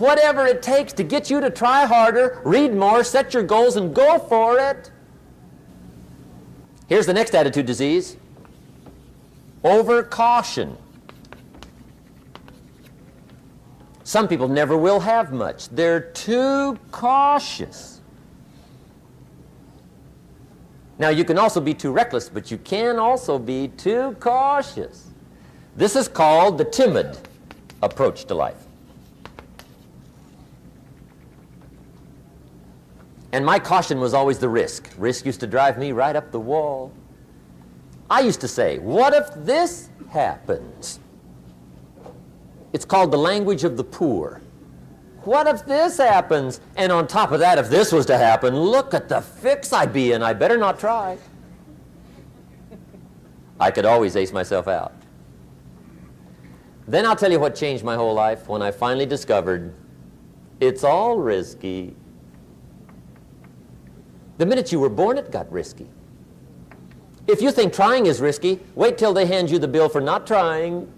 whatever it takes to get you to try harder, read more, set your goals, and go for it. Here's the next attitude disease. Overcaution. Some people never will have much. They're too cautious. Now, you can also be too reckless, but you can also be too cautious. This is called the timid approach to life. And my caution was always the risk. Risk used to drive me right up the wall. I used to say, what if this happens? It's called the language of the poor. What if this happens? And on top of that, if this was to happen, look at the fix I'd be in. I better not try. I could always ace myself out. Then I'll tell you what changed my whole life when I finally discovered it's all risky. The minute you were born, it got risky. If you think trying is risky, wait till they hand you the bill for not trying.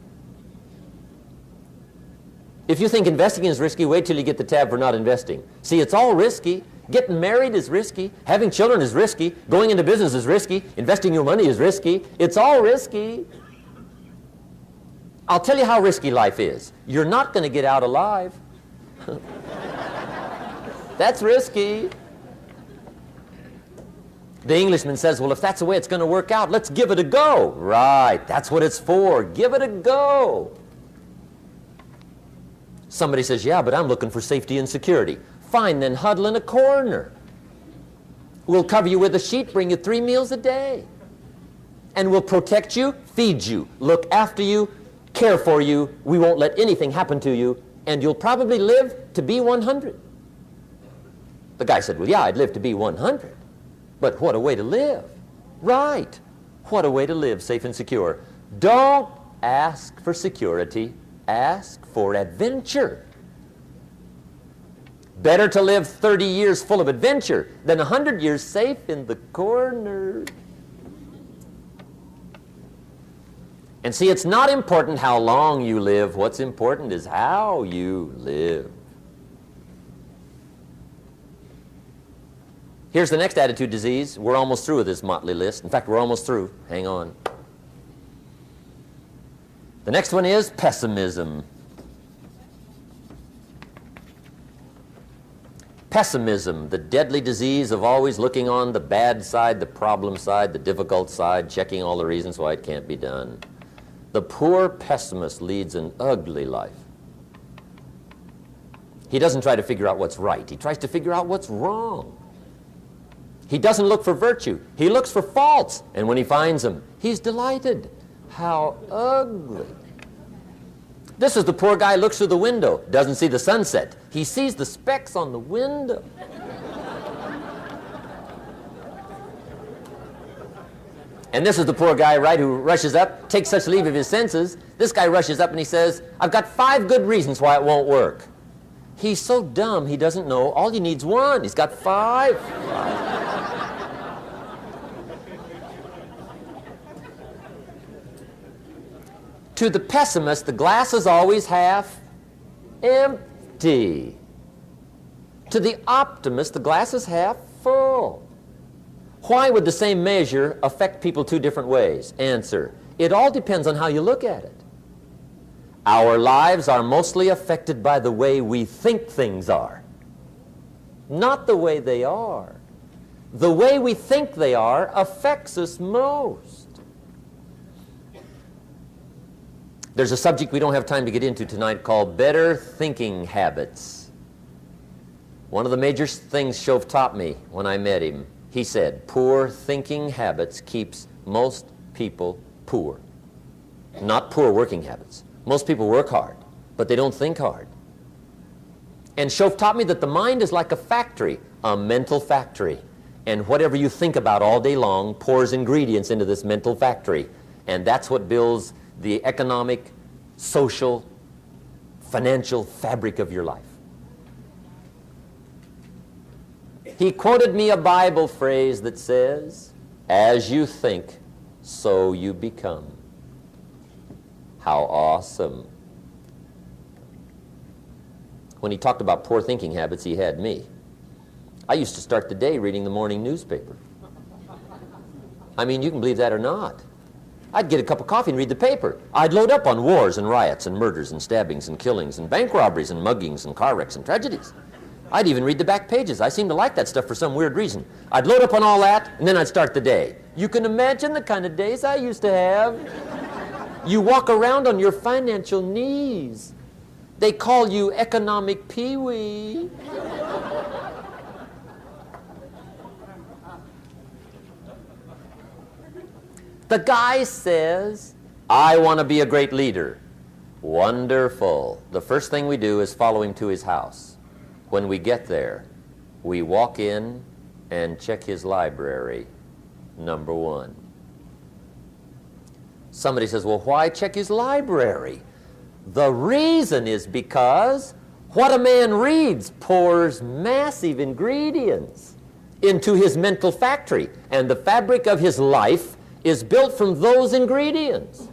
If you think investing is risky, wait till you get the tab for not investing. See, it's all risky. Getting married is risky. Having children is risky. Going into business is risky. Investing your money is risky. It's all risky. I'll tell you how risky life is. You're not going to get out alive. That's risky. The Englishman says, well, if that's the way it's going to work out, let's give it a go. Right, that's what it's for. Give it a go. Somebody says, yeah, but I'm looking for safety and security. Fine, then huddle in a corner. We'll cover you with a sheet, bring you 3 meals a day. And we'll protect you, feed you, look after you, care for you. We won't let anything happen to you, and you'll probably live to be 100. The guy said, well, yeah, I'd live to be 100. But what a way to live. Right. What a way to live, safe and secure. Don't ask for security. Ask for adventure. Better to live 30 years full of adventure than 100 years safe in the corner. And see, it's not important how long you live. What's important is how you live. Here's the next attitude disease. We're almost through with this motley list. In fact, we're almost through. Hang on. The next one is pessimism. Pessimism, the deadly disease of always looking on the bad side, the problem side, the difficult side, checking all the reasons why it can't be done. The poor pessimist leads an ugly life. He doesn't try to figure out what's right. He tries to figure out what's wrong. He doesn't look for virtue. He looks for faults. And when he finds them, he's delighted. How ugly. This is the poor guy who looks through the window, doesn't see the sunset. He sees the specks on the window. And this is the poor guy, right, who rushes up, takes such leave of his senses. This guy rushes up and he says, I've got 5 good reasons why it won't work. He's so dumb he doesn't know all he needs 1. He's got 5. To the pessimist, the glass is always half empty. To the optimist, the glass is half full. Why would the same measure affect people 2 different ways? Answer, it all depends on how you look at it. Our lives are mostly affected by the way we think things are, not the way they are. The way we think they are affects us most. There's a subject we don't have time to get into tonight called better thinking habits. One of the major things Shove taught me when I met him, he said, poor thinking habits keeps most people poor. Not poor working habits. Most people work hard, but they don't think hard. And Shove taught me that the mind is like a factory, a mental factory. And whatever you think about all day long pours ingredients into this mental factory. And that's what builds the economic, social, financial fabric of your life. He quoted me a Bible phrase that says, as you think, so you become. How awesome. When he talked about poor thinking habits, he had me. I used to start the day reading the morning newspaper. I mean, you can believe that or not. I'd get a cup of coffee and read the paper. I'd load up on wars and riots and murders and stabbings and killings and bank robberies and muggings and car wrecks and tragedies. I'd even read the back pages. I seem to like that stuff for some weird reason. I'd load up on all that, and then I'd start the day. You can imagine the kind of days I used to have. You walk around on your financial knees. They call you economic peewee. The guy says, I want to be a great leader. Wonderful. The first thing we do is follow him to his house. When we get there, we walk in and check his library, number one. Somebody says, well, why check his library? The reason is because what a man reads pours massive ingredients into his mental factory, and the fabric of his life is built from those ingredients.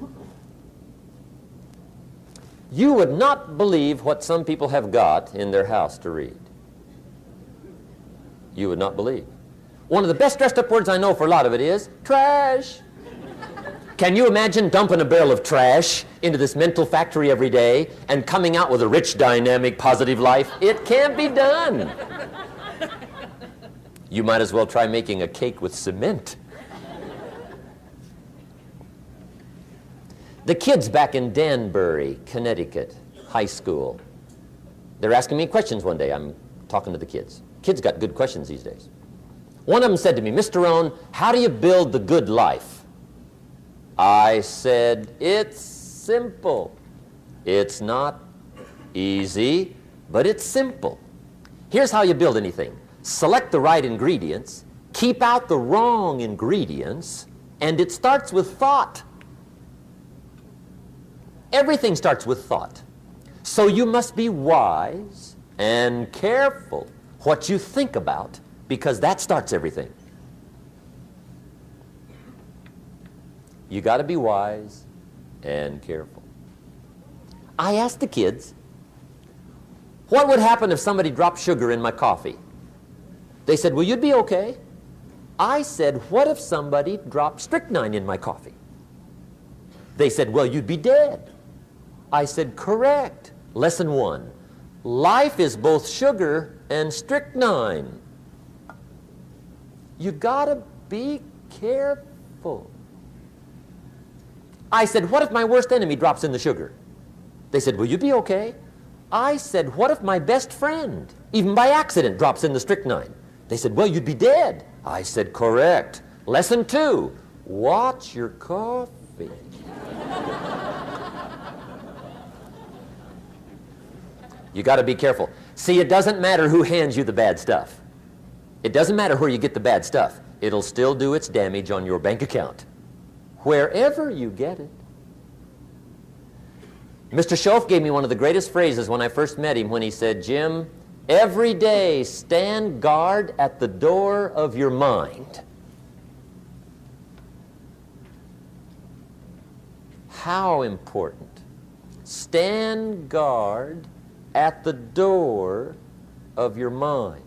You would not believe what some people have got in their house to read. You would not believe. One of the best dressed up words I know for a lot of it is trash. Can you imagine dumping a barrel of trash into this mental factory every day and coming out with a rich, dynamic, positive life? It can't be done. You might as well try making a cake with cement. The kids back in Danbury, Connecticut, high school, they're asking me questions one day. I'm talking to the kids. Kids got good questions these days. One of them said to me, Mr. Rohn, how do you build the good life? I said, it's simple. It's not easy, but it's simple. Here's how you build anything. Select the right ingredients, keep out the wrong ingredients, and it starts with thought. Everything starts with thought. So you must be wise and careful what you think about, because that starts everything. You got to be wise and careful. I asked the kids, what would happen if somebody dropped sugar in my coffee? They said, well, you'd be okay. I said, what if somebody dropped strychnine in my coffee? They said, well, you'd be dead. I said, correct. Lesson one, life is both sugar and strychnine. You gotta be careful. I said, what if my worst enemy drops in the sugar? They said, will you be okay? I said, what if my best friend, even by accident, drops in the strychnine? They said, well, you'd be dead. I said, correct. Lesson two, watch your coffee. You got to be careful. See, it doesn't matter who hands you the bad stuff. It doesn't matter where you get the bad stuff. It'll still do its damage on your bank account, wherever you get it. Mr. Schoaf gave me one of the greatest phrases when I first met him when he said, Jim, every day stand guard at the door of your mind. How important. Stand guard at the door of your mind.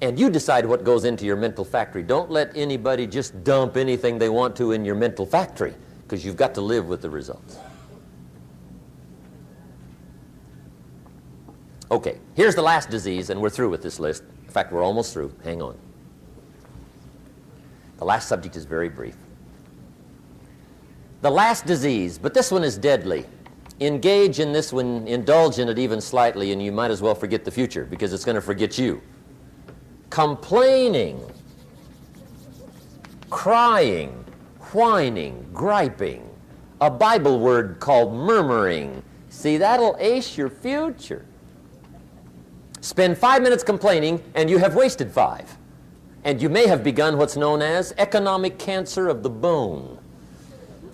And you decide what goes into your mental factory. Don't let anybody just dump anything they want to in your mental factory, because you've got to live with the results. Okay, here's the last disease, and we're through with this list. In fact, we're almost through. Hang on. The last subject is very brief. The last disease, but this one is deadly. Engage in this one, indulge in it even slightly, and you might as well forget the future, because it's going to forget you. Complaining, crying, whining, griping, a Bible word called murmuring. See, that'll ace your future. Spend 5 minutes complaining, and you have wasted 5. And you may have begun what's known as economic cancer of the bone.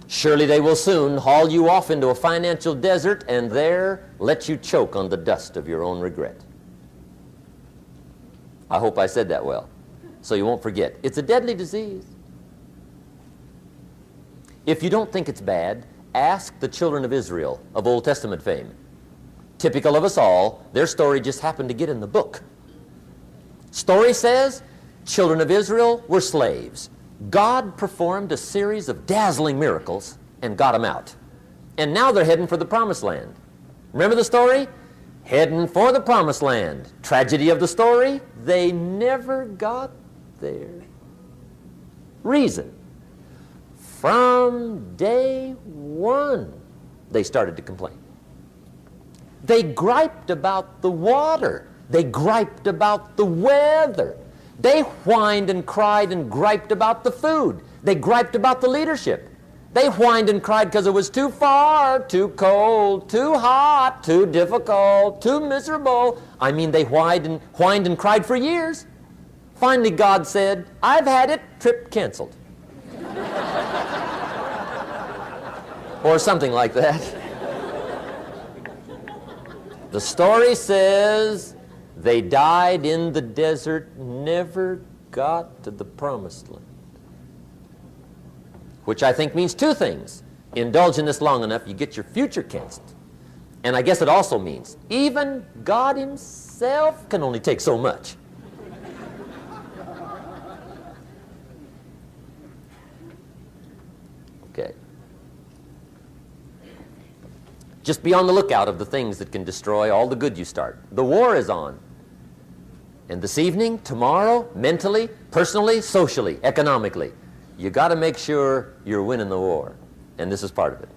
Surely they will soon haul you off into a financial desert and there let you choke on the dust of your own regret. I hope I said that well, so you won't forget. It's a deadly disease. If you don't think it's bad, ask the children of Israel of Old Testament fame. Typical of us all, their story just happened to get in the book. Story says, children of Israel were slaves. God performed a series of dazzling miracles and got them out. And now they're heading for the promised land. Remember the story? Heading for the promised land. Tragedy of the story, they never got there. Reason. From day one, they started to complain. They griped about the water. They griped about the weather. They whined and cried and griped about the food. They griped about the leadership. They whined and cried because it was too far, too cold, too hot, too difficult, too miserable. I mean, they whined and cried for years. Finally, God said, I've had it, trip canceled. Or something like that. The story says they died in the desert, never got to the promised land. Which I think means two things. Indulge in this long enough, you get your future canceled. And I guess it also means even God himself can only take so much. Okay. Just be on the lookout of the things that can destroy all the good you start. The war is on. And this evening, tomorrow, mentally, personally, socially, economically, you got to make sure you're winning the war. And this is part of it.